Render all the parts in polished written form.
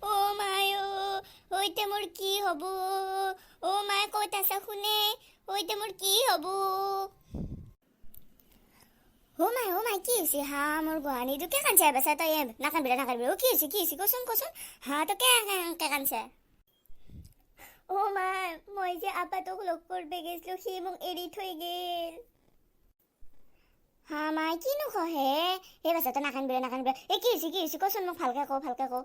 ও মাই ওইটা মোর কি হব ও মাই কত আছা শুনে ওইটা মোর কি হব ও মাই কি হৈছে হা মোর গোহানি তো কে কানছে বাসা তই নাকানবি ও কি হৈছে কচোন হা তো কে কানছে ও মাই মই যে আপাতক লগ করবে গেছলো সি মোক এৰি থৈ গেল হা মাই কিনো কহে এই বাসা তো নাকানবি এ কি হৈছে কচোন মোক ভালকে কও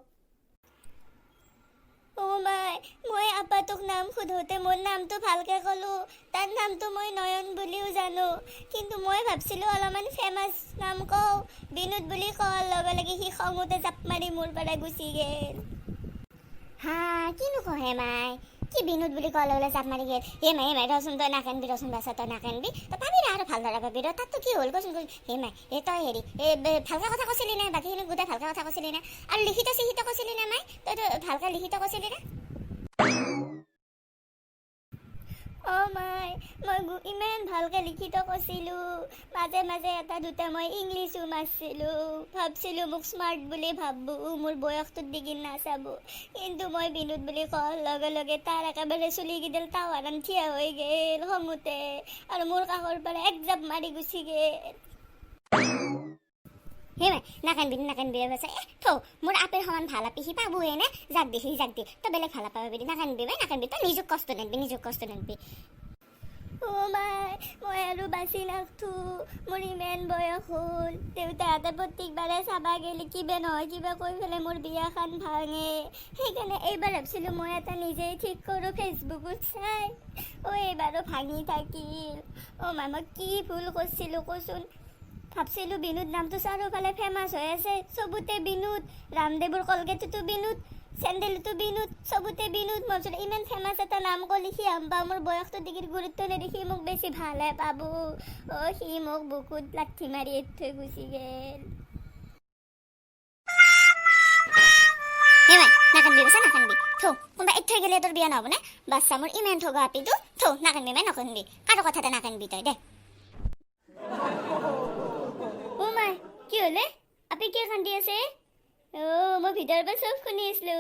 ও মাই মই আপাতক নাম সুধোতে মোর নামটো ভালকে কলো তার নামটো মই নয়ন বুলিও জানো কিন্তু মই ভাবছিলো অলপমান ফেমাস নাম কও বিনোদ বুলি কল লগে সি খঙতে জাপ মারি মোর পাড়া গুচি গেল হা কিনো কহে মাই কি বিনোদ বুলি কল লগে জাপ মারি গেল মাই রসুন তই নাকানবি বাসা তই নাকানবি তো পাবি না আর ভালদরে পাবি তাত তো কি হল কচোন মাই তই হেৰি ভালকে কথা কৈছিলি না বাকীখিনি গোটেই ভালকে কথা কৈছিলি না আৰু লিখিত চিহিত কৈছিলি না মাই তই ভালকে লিখিত কৈছিলি না ও মাই মই ইমান ভালকে লিখিত কৈছিলো মাজে এটা দুটা মই ইংলিছো মাৰছিলো ভাবছিলো মোক স্মাৰ্ট বুলি ভাবো মোৰ বয়সটোত দিগি নাচাব কিন্তু মই বিনোদ বুলি কল লগে তাৰ একেবাৰে চুলি গিডাল টাৱাৰান থিয়া হৈ গেল খঙতে আৰু মোৰ কাষৰ পৰা এক জাপ মাৰি গুচি গেল মাই নাকানবি বাছা থৌ মোৰ আপেৰ সমান ভাল আপি সি পাবহে নে যাক দি তই বেলেগ ভাল পাবি নাকানবি তই নিজক কষ্ট নাকবি ও মাই মই আৰু বাচি নাথো মোৰ ইমান বয়স হ'ল দেউতাহঁতে প্ৰত্যেকবাৰে চাবা গেলি কিবা নহয় কিবা কৈ পেলাই মোৰ বিয়াখন ভাঙে সেইকাৰণে এইবাৰ ভাবছিলো মই এটা নিজেই ঠিক কৰোঁ ফেচবুকত চাই এইবাৰো ভাঙি থাকিল মাই মই কি ভুল কৰিছিলো কচোন ভাবছিলো বিনোদ নামটো চাৰিওফালে ফেমাস হৈ আছে চবুতে বিনোদ ৰামদেৱৰ কলগেটতো বিনোদ চেণ্ডেলতো বিনোদ চবুতে বিনোদ মই ইমান ফেমাস এটা নাম কলি সি আম্বা মোৰ বয়সটো দিগিৰ গুৰুত্ব নেদি সি মোক বেছি ভালহে পাব সি মোক বুকুত লাঠি মাৰি থৈ গুচি গেল নাকানবি থৌ কোনোবা থৈ গেলে তোৰ বিয়া নহ'ব নে বাচ্চা মোৰ ইমান ঠগা আপিটো থৌ নাকানবি কাৰো কথাতে নাকানবি তই দে মাই কি হলে আপি কিয় কান্দি আছে মই ভিতৰৰ পৰা চব শুনি আছিলো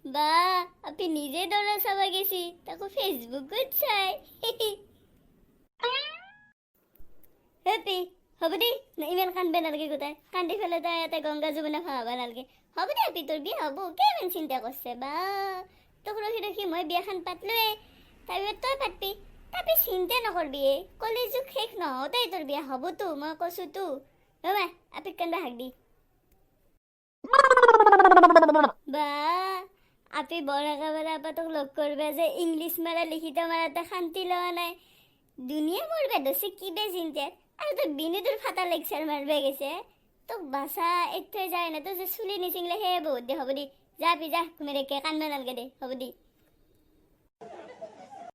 বা আপি নিজে দৰা চাব গেছি তাকো ফেচবুকত চাই হেপি হ'ব দে ইমান কান্দবে নালাগে গোটাই কান্দি ফেলে তাই ইয়াতে গংগা যমুনা ভাবা নালাগে হ'ব দে আপি তোৰ বিয়া হ'ব কিমান চিন্তা কৰিছে বা তোক ৰখি মই বিয়াখন পাতলোৱে তাৰপিছত তই পাতবি তাপি চিন্তা নকৰবি কলেজত শেষ নহওঁতেই তোৰ বিয়া হ'বতো মই কৈছো তো ৰ'বা আপিক কান্দা হাক দি বা আপি বৰ একেবাৰে আপাতক লগ কৰবা যে ইংলিছ মাৰা লিখিত মাৰাতে শান্তি লোৱা নাই দুনিয়া মোৰ বেদছে কিবে চিন্তাত আৰু তোৰ বিনোদৰ ফাটা লেকচাৰ মাৰবা গেছে তোক বাচা থৈ যায় না তোৰ যে চুলি নিচিংলে সেয়ে বহুত দে হ'ব দি যা আপি যা ঘুমেৰেকে কান্দবা নালগে দে হ'ব দি